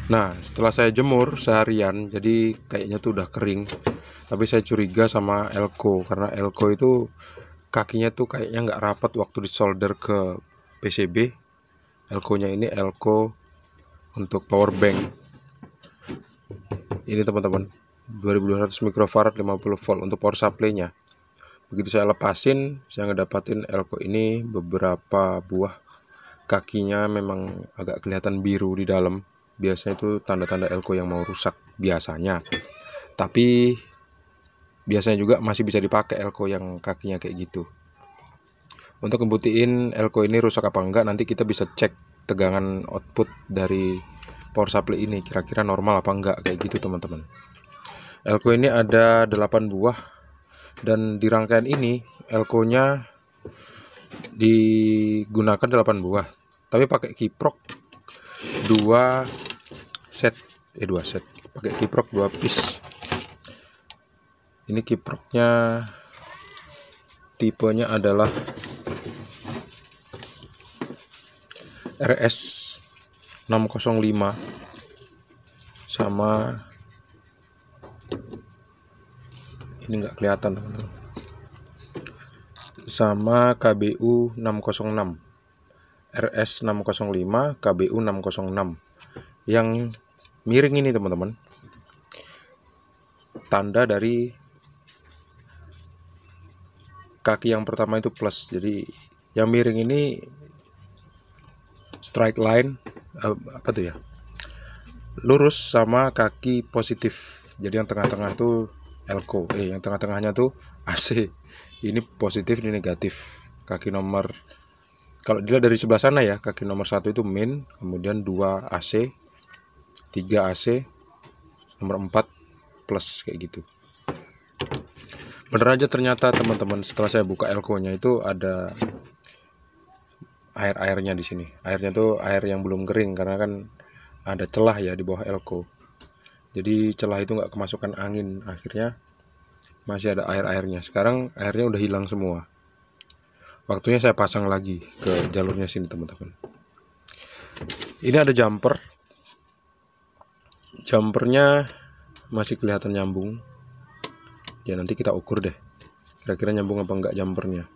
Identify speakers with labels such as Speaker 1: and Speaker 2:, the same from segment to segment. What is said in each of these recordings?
Speaker 1: Nah, setelah saya jemur seharian, jadi kayaknya tuh udah kering. Tapi saya curiga sama elko, karena elko itu kakinya tuh kayaknya nggak rapat waktu disolder ke PCB. Elko-nya ini elko untuk power bank. Ini teman-teman, 2200 mikrofarad 50 volt untuk power supply-nya. Begitu saya lepasin, saya ngedapatin elko ini beberapa buah kakinya memang agak kelihatan biru di dalam. Biasanya itu tanda-tanda elko yang mau rusak biasanya. Tapi biasanya juga masih bisa dipakai elko yang kakinya kayak gitu. Untuk ngebuktiin elko ini rusak apa enggak, nanti kita bisa cek tegangan output dari power supply ini kira-kira normal apa enggak, kayak gitu teman-teman. Elko ini ada 8 buah, dan di rangkaian ini elko-nya digunakan 8 buah, tapi pakai kiprok 2 set, pakai kiprok 2 piece. Ini kiproknya tipenya adalah RS 605 sama ini nggak kelihatan teman-teman, sama KBU 606, RS 605 KBU 606 yang miring ini teman-teman, tanda dari kaki yang pertama itu plus. Jadi yang miring ini strike line, apa tuh ya, lurus sama kaki positif. Jadi yang tengah-tengah tuh elko, yang tengah-tengahnya tuh AC. Ini positif, ini negatif. Kaki nomor, kalau dilihat dari sebelah sana ya, kaki nomor 1 itu min, kemudian 2 AC, 3 AC, nomor 4 plus, kayak gitu. Bener aja ternyata teman-teman, setelah saya buka elko-nya itu ada air-airnya di sini. Airnya tuh air yang belum kering karena kan ada celah ya di bawah elko. Jadi celah itu nggak kemasukan angin, akhirnya masih ada air-airnya. Sekarang airnya udah hilang semua. Waktunya saya pasang lagi ke jalurnya sini teman-teman. Ini ada jumper. Jumpernya masih kelihatan nyambung. Ya nanti kita ukur deh, kira-kira nyambung apa enggak jumpernya.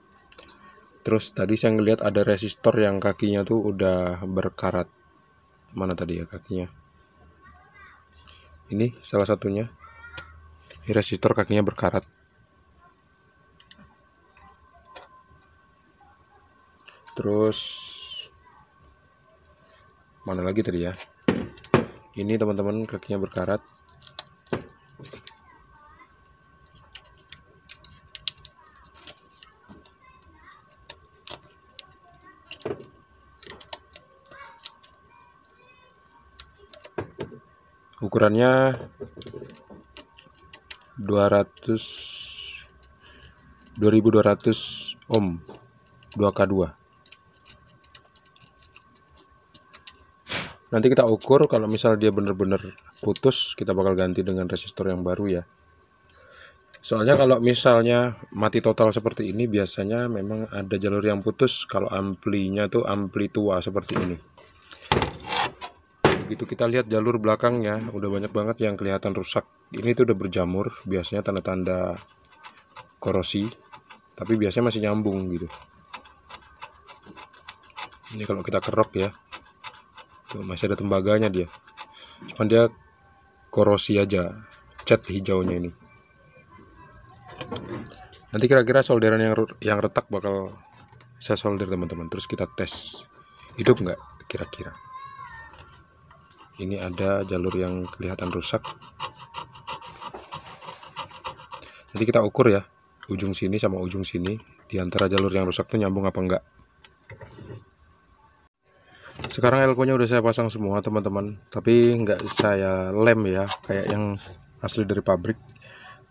Speaker 1: Terus tadi saya ngeliat ada resistor yang kakinya tuh udah berkarat. Mana tadi ya kakinya? Ini salah satunya. Ini resistor kakinya berkarat. Terus mana lagi tadi ya? Ini teman-teman kakinya berkarat. Ukurannya 2200 ohm 2K2. Nanti kita ukur, kalau misalnya dia bener-bener putus, kita bakal ganti dengan resistor yang baru ya. Soalnya kalau misalnya mati total seperti ini, biasanya memang ada jalur yang putus kalau amplinya tuh ampli tua seperti ini. Begitu kita lihat jalur belakangnya, udah banyak banget yang kelihatan rusak. Ini tuh udah berjamur, biasanya tanda-tanda korosi, tapi biasanya masih nyambung gitu. Ini kalau kita kerok ya, tuh masih ada tembaganya dia. Cuman dia korosi aja, cat hijaunya ini. Nanti kira-kira solderan yang retak bakal saya solder teman-teman. Terus kita tes hidup nggak kira-kira. Ini ada jalur yang kelihatan rusak. Nanti kita ukur ya, ujung sini sama ujung sini, di antara jalur yang rusak tuh nyambung apa enggak. Sekarang elko-nya udah saya pasang semua teman-teman, tapi nggak saya lem ya, kayak yang asli dari pabrik,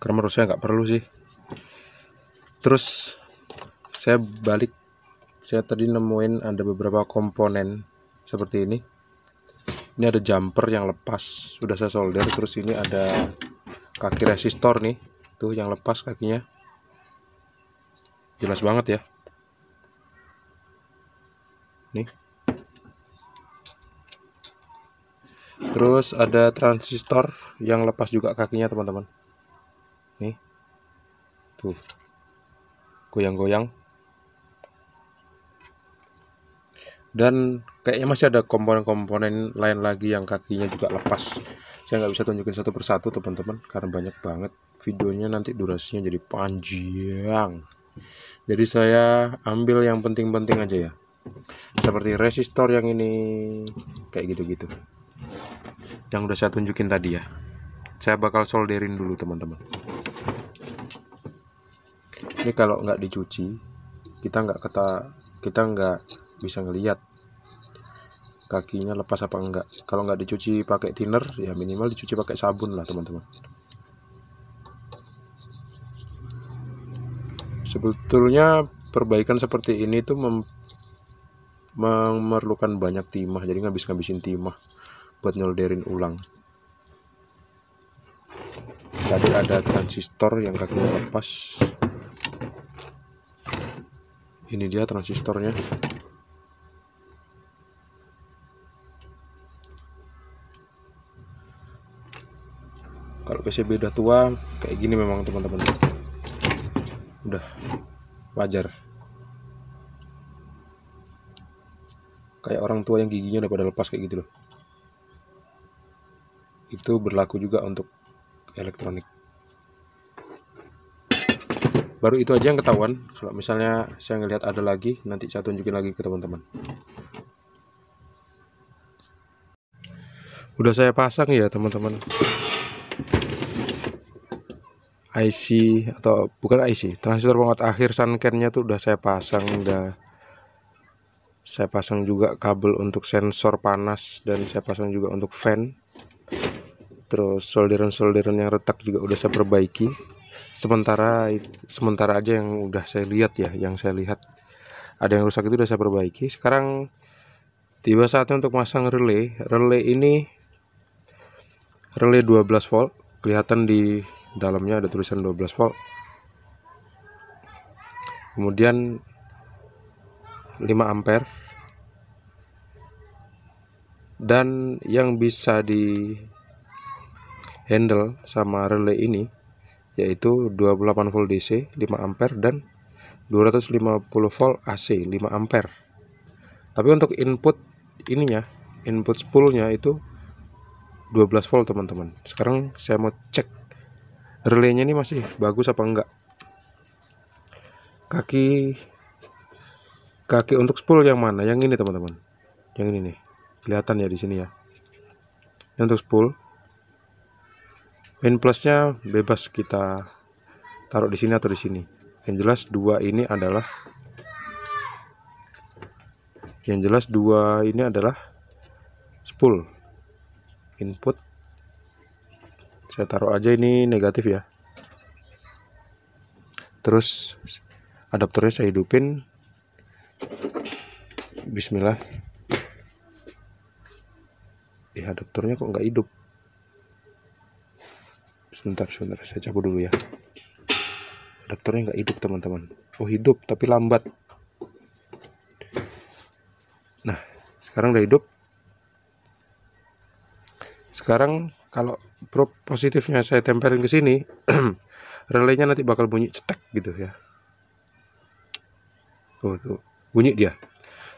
Speaker 1: karena menurut saya nggak perlu sih. Terus saya balik, saya tadi nemuin ada beberapa komponen seperti ini. Ini ada jumper yang lepas, sudah saya solder. Terus ini ada kaki resistor nih, tuh yang lepas kakinya, jelas banget ya. Nih, Terus ada transistor yang lepas juga kakinya teman-teman. Nih, tuh, goyang-goyang. Dan kayaknya masih ada komponen-komponen lain lagi yang kakinya juga lepas. Saya nggak bisa tunjukin satu persatu teman-teman, karena banyak banget videonya, nanti durasinya jadi panjang. Jadi saya ambil yang penting-penting aja ya, seperti resistor yang ini, kayak gitu-gitu, yang udah saya tunjukin tadi ya. Saya bakal solderin dulu teman-teman. Ini kalau nggak dicuci, kita nggak bisa ngelihat kakinya lepas apa enggak. Kalau nggak dicuci pakai thinner, ya minimal dicuci pakai sabun lah teman-teman. Sebetulnya perbaikan seperti ini tuh memerlukan banyak timah, jadi ngabisin timah buat nyolderin ulang. Tadi ada transistor yang kakinya lepas. Ini dia transistornya. Kalau PCB udah tua kayak gini memang teman-teman, udah wajar. Kayak orang tua yang giginya udah pada lepas kayak gitu loh. Itu berlaku juga untuk elektronik. Baru itu aja yang ketahuan. Kalau misalnya saya ngelihat ada lagi, nanti saya tunjukin lagi ke teman-teman. Udah saya pasang ya teman-teman, IC atau bukan IC, transistor penguat akhir Sanken-nya tuh udah saya pasang. Saya pasang juga kabel untuk sensor panas, dan saya pasang juga untuk fan. Terus solderan yang retak juga udah saya perbaiki. Sementara aja yang udah saya lihat ya, yang saya lihat ada yang rusak itu udah saya perbaiki. Sekarang tiba saatnya untuk masang relay. Relay ini relay 12 volt. Kelihatan di dalamnya ada tulisan 12 volt. Kemudian 5 ampere. Dan yang bisa di handle sama relay ini yaitu 28 volt DC 5 ampere dan 250 volt AC 5 ampere. Tapi untuk input ininya, input spoolnya itu 12 volt teman-teman. Sekarang saya mau cek relaynya ini masih bagus apa enggak. Kaki untuk spool yang mana? Yang ini teman-teman. Yang ini nih. Kelihatan ya di sini ya. Ini untuk spool. Main plusnya bebas kita taruh di sini atau di sini. Yang jelas dua ini adalah spool input. Saya taruh aja ini negatif ya. Terus adaptornya saya hidupin. Bismillah. Adaptornya kok nggak hidup. Sebentar, saya cabut dulu ya. Adaptornya nggak hidup teman-teman. Oh hidup tapi lambat. Nah sekarang udah hidup. Sekarang kalau positifnya saya tempelin ke sini, relaynya nanti bakal bunyi cetek gitu ya. Tuh bunyi dia.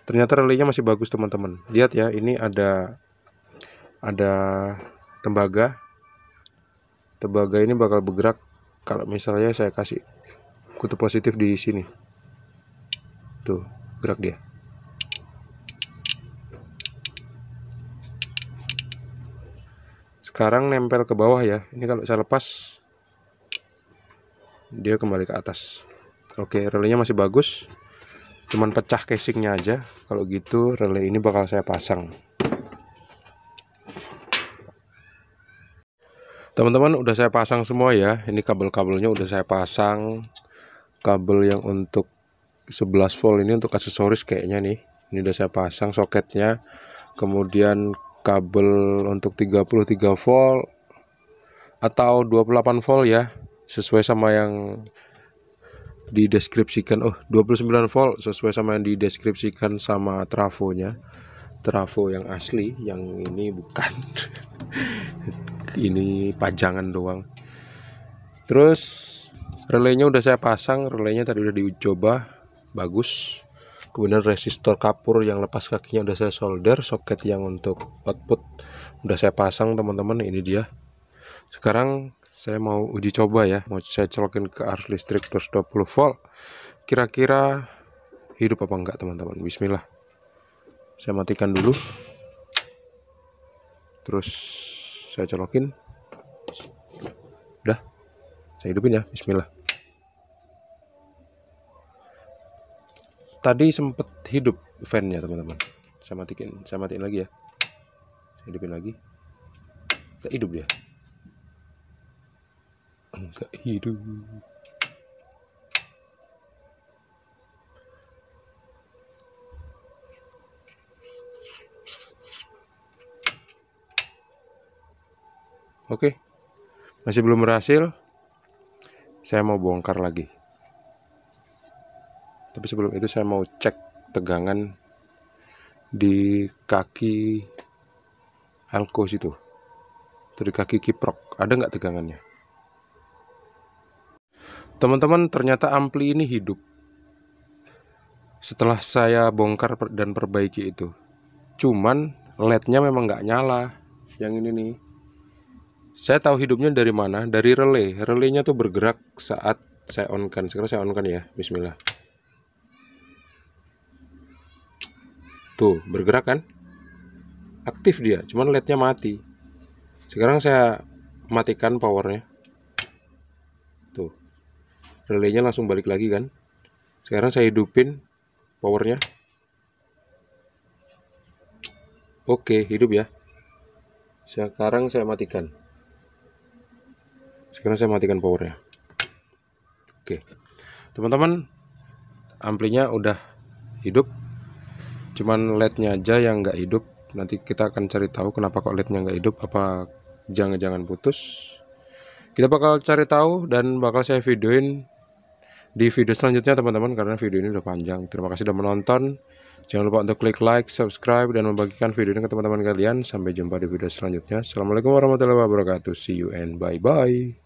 Speaker 1: Ternyata relaynya masih bagus teman-teman. Lihat ya, ini ada tembaga. Tembaga ini bakal bergerak kalau misalnya saya kasih kutub positif di sini. Tuh, gerak dia. Sekarang nempel ke bawah ya. Ini kalau saya lepas, dia kembali ke atas. Oke, relaynya masih bagus. Cuman pecah casingnya aja. Kalau gitu relay ini bakal saya pasang. Teman-teman, udah saya pasang semua ya. Ini kabel-kabelnya udah saya pasang. Kabel yang untuk 11 volt ini untuk aksesoris kayaknya nih. Ini udah saya pasang soketnya. Kemudian kabel untuk 33 volt atau 28 volt ya, sesuai sama yang dideskripsikan. 29 volt sesuai sama yang dideskripsikan sama trafonya. trafo yang asli, yang ini bukan. Ini pajangan doang. Terus relaynya udah saya pasang, relaynya tadi udah dicoba, bagus. Kemudian resistor kapur yang lepas kakinya udah saya solder, soket yang untuk output udah saya pasang teman-teman. Ini dia. Sekarang saya mau uji coba ya, mau saya colokin ke arus listrik plus 20 volt. Kira-kira hidup apa enggak teman-teman. Bismillah. Saya matikan dulu. Terus saya colokin. Udah. Saya hidupin ya. Bismillah. Tadi sempet hidup fan-nya teman-teman. Saya matiin lagi ya. Saya hidupin lagi. Enggak hidup dia. Enggak hidup. Oke, masih belum berhasil. Saya mau bongkar lagi. Tapi sebelum itu saya mau cek tegangan di kaki alko situ. Atau di kaki kiprok, ada nggak tegangannya? Teman-teman, ternyata ampli ini hidup. Setelah saya bongkar dan perbaiki itu. Cuman LED-nya memang nggak nyala. Yang ini nih. Saya tahu hidupnya dari mana? Dari relay. Relaynya tuh bergerak saat saya on-kan. Sekarang saya on-kan ya. Bismillah. Tuh, bergerak kan? Aktif dia, cuman LED-nya mati. Sekarang saya matikan powernya. Tuh. Relaynya langsung balik lagi kan? Sekarang saya hidupin powernya. Oke, hidup ya. Sekarang saya matikan. Sekarang saya matikan powernya. Oke, teman-teman, amplinya udah hidup, cuman LED-nya aja yang nggak hidup. Nanti kita akan cari tahu kenapa kok LED-nya nggak hidup, apa jangan-jangan putus. Kita bakal cari tahu dan bakal saya videoin di video selanjutnya teman-teman, karena video ini udah panjang. Terima kasih sudah menonton. Jangan lupa untuk klik like, subscribe, dan membagikan video ini ke teman-teman kalian. Sampai jumpa di video selanjutnya. Assalamualaikum warahmatullahi wabarakatuh. See you and bye-bye.